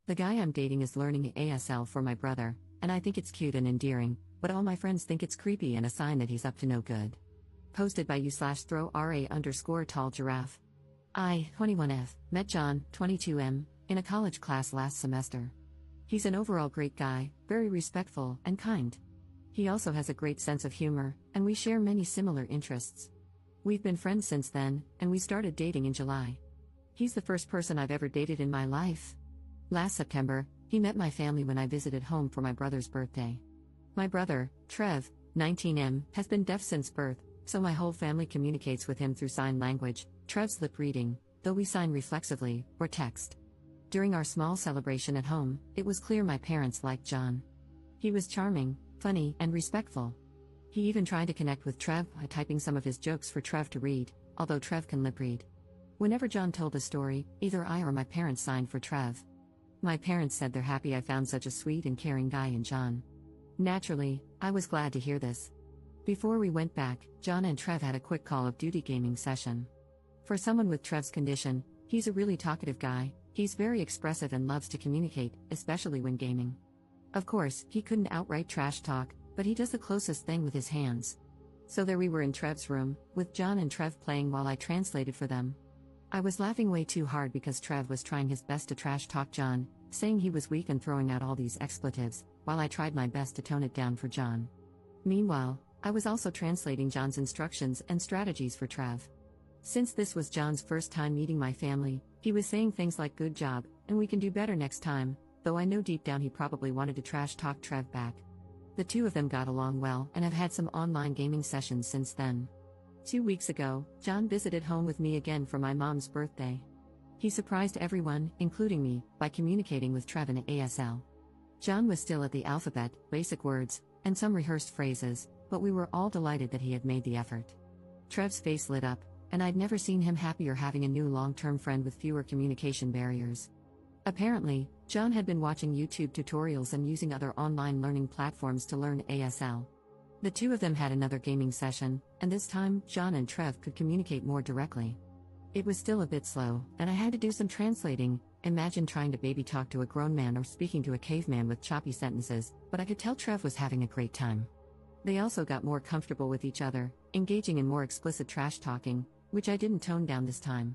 The guy I'm dating is learning ASL for my brother, and I think it's cute and endearing, but all my friends think it's creepy and a sign that he's up to no good. Posted by you/throw_ra_tall giraffe. I, 21F, met John, 22M, in a college class last semester. He's an overall great guy, very respectful and kind. He also has a great sense of humor, and we share many similar interests. We've been friends since then, and we started dating in July. He's the first person I've ever dated in my life. Last September, he met my family when I visited home for my brother's birthday. My brother, Trev, 19M, has been deaf since birth, so my whole family communicates with him through sign language, Trev's lip reading, though we sign reflexively, or text. During our small celebration at home, it was clear my parents liked John. He was charming, funny, and respectful. He even tried to connect with Trev by typing some of his jokes for Trev to read, although Trev can lip read. Whenever John told a story, either I or my parents signed for Trev. My parents said they're happy I found such a sweet and caring guy in John. Naturally, I was glad to hear this. Before we went back, John and Trev had a quick Call of Duty gaming session. For someone with Trev's condition, he's a really talkative guy. He's very expressive and loves to communicate, especially when gaming. Of course, he couldn't outright trash talk, but he does the closest thing with his hands. So there we were in Trev's room, with John and Trev playing while I translated for them. I was laughing way too hard because Trev was trying his best to trash talk John, saying he was weak and throwing out all these expletives, while I tried my best to tone it down for John. Meanwhile, I was also translating John's instructions and strategies for Trev. Since this was John's first time meeting my family, he was saying things like "good job," and "we can do better next time," though I know deep down he probably wanted to trash talk Trev back. The two of them got along well and have had some online gaming sessions since then. 2 weeks ago, John visited home with me again for my mom's birthday. He surprised everyone, including me, by communicating with Trev in ASL. John was still at the alphabet, basic words, and some rehearsed phrases, but we were all delighted that he had made the effort. Trev's face lit up, and I'd never seen him happier having a new long-term friend with fewer communication barriers. Apparently, John had been watching YouTube tutorials and using other online learning platforms to learn ASL. The two of them had another gaming session, and this time, John and Trev could communicate more directly. It was still a bit slow, and I had to do some translating. Imagine trying to baby talk to a grown man or speaking to a caveman with choppy sentences, but I could tell Trev was having a great time. They also got more comfortable with each other, engaging in more explicit trash talking, which I didn't tone down this time.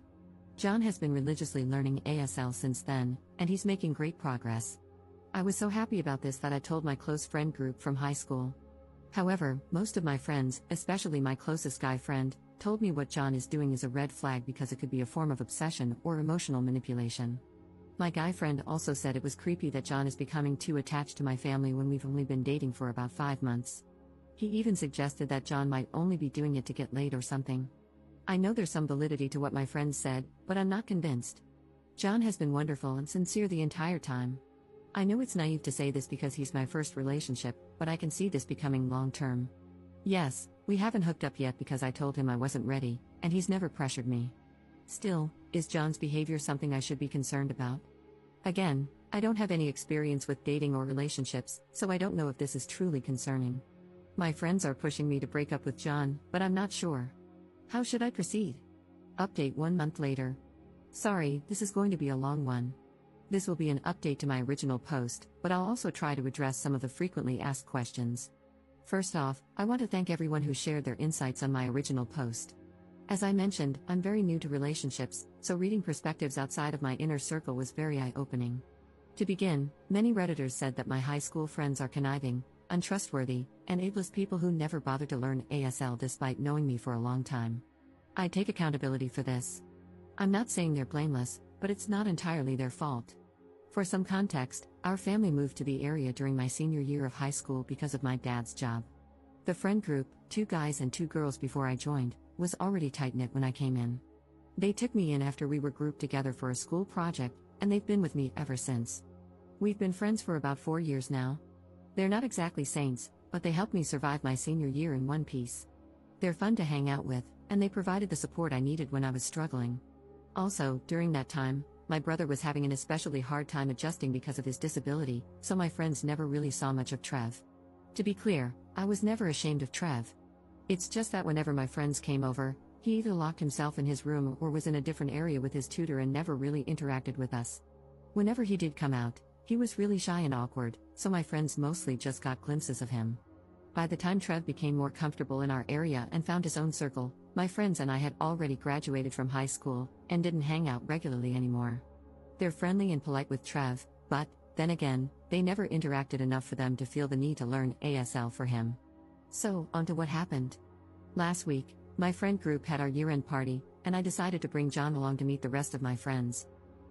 John has been religiously learning ASL since then, and he's making great progress. I was so happy about this that I told my close friend group from high school. However, most of my friends, especially my closest guy friend, told me what John is doing is a red flag because it could be a form of obsession or emotional manipulation. My guy friend also said it was creepy that John is becoming too attached to my family when we've only been dating for about 5 months. He even suggested that John might only be doing it to get laid or something. I know there's some validity to what my friends said, but I'm not convinced. John has been wonderful and sincere the entire time. I know it's naive to say this because he's my first relationship, but I can see this becoming long-term. Yes, we haven't hooked up yet because I told him I wasn't ready, and he's never pressured me. Still, is John's behavior something I should be concerned about? Again, I don't have any experience with dating or relationships, so I don't know if this is truly concerning. My friends are pushing me to break up with John, but I'm not sure. How should I proceed? Update 1 month later. Sorry, this is going to be a long one. This will be an update to my original post, but I'll also try to address some of the frequently asked questions. First off, I want to thank everyone who shared their insights on my original post. As I mentioned, I'm very new to relationships, so reading perspectives outside of my inner circle was very eye-opening. To begin, many Redditors said that my high school friends are conniving, untrustworthy, and ableist people who never bothered to learn ASL despite knowing me for a long time. I take accountability for this. I'm not saying they're blameless, but it's not entirely their fault. For some context, our family moved to the area during my senior year of high school because of my dad's job. The friend group, 2 guys and 2 girls before I joined, was already tight-knit when I came in. They took me in after we were grouped together for a school project, and they've been with me ever since. We've been friends for about 4 years now. They're not exactly saints, but they helped me survive my senior year in one piece. They're fun to hang out with, and they provided the support I needed when I was struggling. Also, during that time, my brother was having an especially hard time adjusting because of his disability, so my friends never really saw much of Trev. To be clear, I was never ashamed of Trev. It's just that whenever my friends came over, he either locked himself in his room or was in a different area with his tutor and never really interacted with us. Whenever he did come out, he was really shy and awkward, so my friends mostly just got glimpses of him. By the time Trev became more comfortable in our area and found his own circle, my friends and I had already graduated from high school and didn't hang out regularly anymore. They're friendly and polite with Trev, but, then again, they never interacted enough for them to feel the need to learn ASL for him. So, on to what happened. Last week, my friend group had our year-end party, and I decided to bring John along to meet the rest of my friends.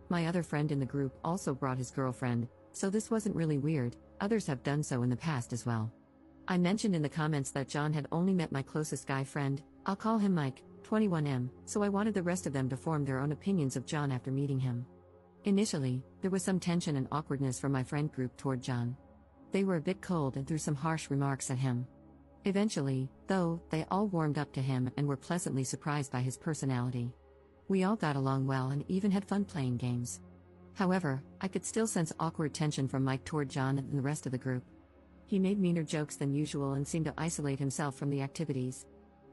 My other friend in the group also brought his girlfriend, so this wasn't really weird. Others have done so in the past as well. I mentioned in the comments that John had only met my closest guy friend, I'll call him Mike, 21M, so I wanted the rest of them to form their own opinions of John after meeting him. Initially, there was some tension and awkwardness from my friend group toward John. They were a bit cold and threw some harsh remarks at him. Eventually, though, they all warmed up to him and were pleasantly surprised by his personality. We all got along well and even had fun playing games. However, I could still sense awkward tension from Mike toward John and the rest of the group. He made meaner jokes than usual and seemed to isolate himself from the activities.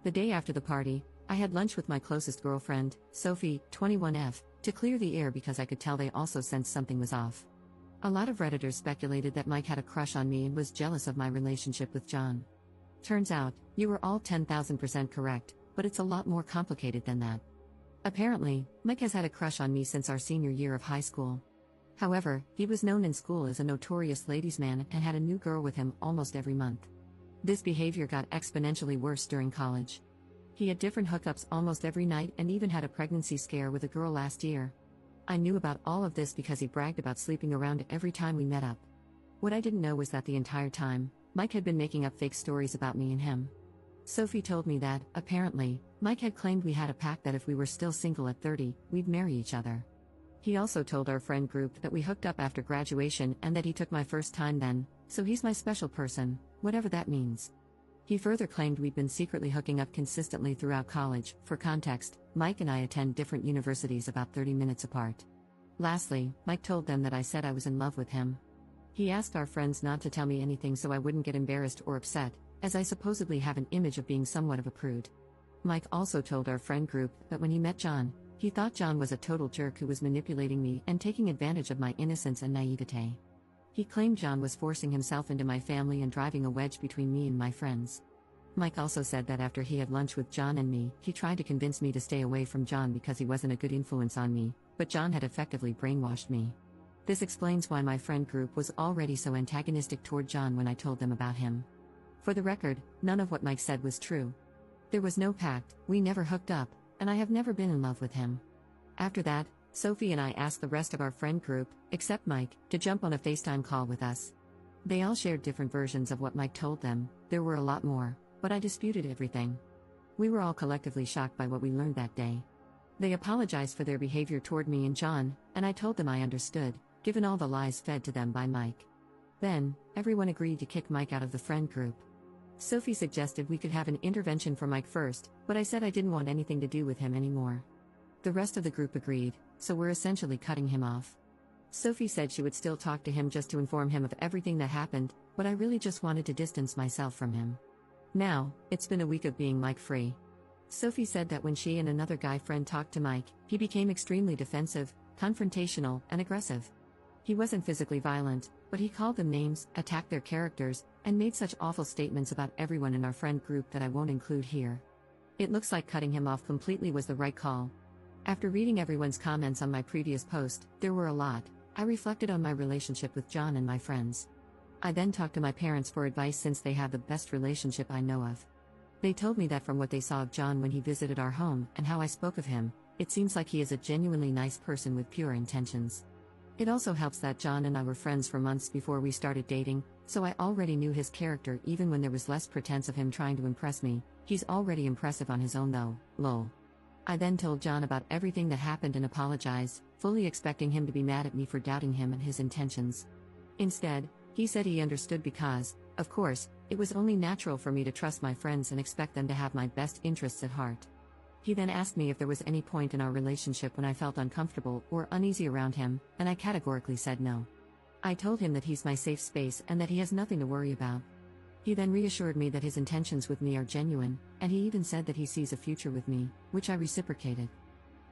The day after the party, I had lunch with my closest girlfriend, Sophie, 21F, to clear the air because I could tell they also sensed something was off. A lot of Redditors speculated that Mike had a crush on me and was jealous of my relationship with John. Turns out, you were all 10,000% correct, but it's a lot more complicated than that. Apparently, Mike has had a crush on me since our senior year of high school. However, he was known in school as a notorious ladies' man and had a new girl with him almost every month. This behavior got exponentially worse during college. He had different hookups almost every night and even had a pregnancy scare with a girl last year. I knew about all of this because he bragged about sleeping around every time we met up. What I didn't know was that the entire time, Mike had been making up fake stories about me and him. Sophie told me that, apparently, Mike had claimed we had a pact that if we were still single at 30, we'd marry each other. He also told our friend group that we hooked up after graduation and that he took my first time then, so he's my special person, whatever that means. He further claimed we'd been secretly hooking up consistently throughout college. For context, Mike and I attend different universities about 30 minutes apart. Lastly, Mike told them that I said I was in love with him. He asked our friends not to tell me anything so I wouldn't get embarrassed or upset, as I supposedly have an image of being somewhat of a prude. Mike also told our friend group that when he met John, he thought John was a total jerk who was manipulating me and taking advantage of my innocence and naivete. He claimed John was forcing himself into my family and driving a wedge between me and my friends. Mike also said that after he had lunch with John and me, he tried to convince me to stay away from John because he wasn't a good influence on me, but John had effectively brainwashed me. This explains why my friend group was already so antagonistic toward John when I told them about him. For the record, none of what Mike said was true. There was no pact, we never hooked up, and I have never been in love with him. After that, Sophie and I asked the rest of our friend group, except Mike, to jump on a FaceTime call with us. They all shared different versions of what Mike told them. There were a lot more, but I disputed everything. We were all collectively shocked by what we learned that day. They apologized for their behavior toward me and John, and I told them I understood, given all the lies fed to them by Mike. Then, everyone agreed to kick Mike out of the friend group. Sophie suggested we could have an intervention for Mike first, but I said I didn't want anything to do with him anymore. The rest of the group agreed, so we're essentially cutting him off. Sophie said she would still talk to him just to inform him of everything that happened, but I really just wanted to distance myself from him. Now, it's been a week of being Mike-free. Sophie said that when she and another guy friend talked to Mike, he became extremely defensive, confrontational, and aggressive. He wasn't physically violent, but he called them names, attacked their characters, and made such awful statements about everyone in our friend group that I won't include here. It looks like cutting him off completely was the right call. After reading everyone's comments on my previous post, there were a lot. I reflected on my relationship with John and my friends. I then talked to my parents for advice since they have the best relationship I know of. They told me that from what they saw of John when he visited our home and how I spoke of him, it seems like he is a genuinely nice person with pure intentions. It also helps that John and I were friends for months before we started dating, so I already knew his character even when there was less pretense of him trying to impress me. He's already impressive on his own though, lol. I then told John about everything that happened and apologized, fully expecting him to be mad at me for doubting him and his intentions. Instead, he said he understood because, of course, it was only natural for me to trust my friends and expect them to have my best interests at heart. He then asked me if there was any point in our relationship when I felt uncomfortable or uneasy around him, and I categorically said no. I told him that he's my safe space and that he has nothing to worry about. He then reassured me that his intentions with me are genuine, and he even said that he sees a future with me, which I reciprocated.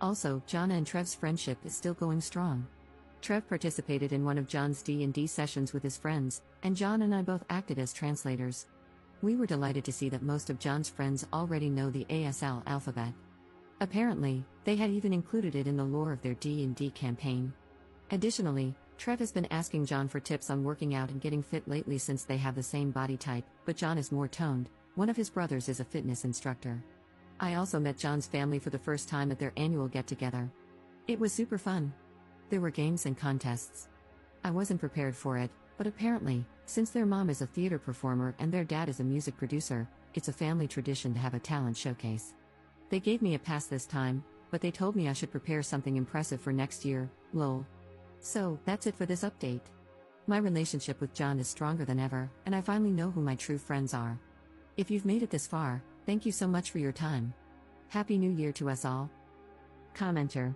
Also, Jana and Trev's friendship is still going strong. Trev participated in one of John's D&D sessions with his friends, and John and I both acted as translators. We were delighted to see that most of John's friends already know the ASL alphabet. Apparently, they had even included it in the lore of their D&D campaign. Additionally, Trev has been asking John for tips on working out and getting fit lately since they have the same body type, but John is more toned. One of his brothers is a fitness instructor. I also met John's family for the first time at their annual get-together. It was super fun. There were games and contests. I wasn't prepared for it, but apparently, since their mom is a theater performer and their dad is a music producer, it's a family tradition to have a talent showcase. They gave me a pass this time, but they told me I should prepare something impressive for next year, lol. So, that's it for this update. My relationship with John is stronger than ever, and I finally know who my true friends are. If you've made it this far, thank you so much for your time. Happy New Year to us all. Commenter.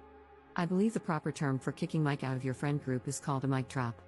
I believe the proper term for kicking Mike out of your friend group is called a mic drop.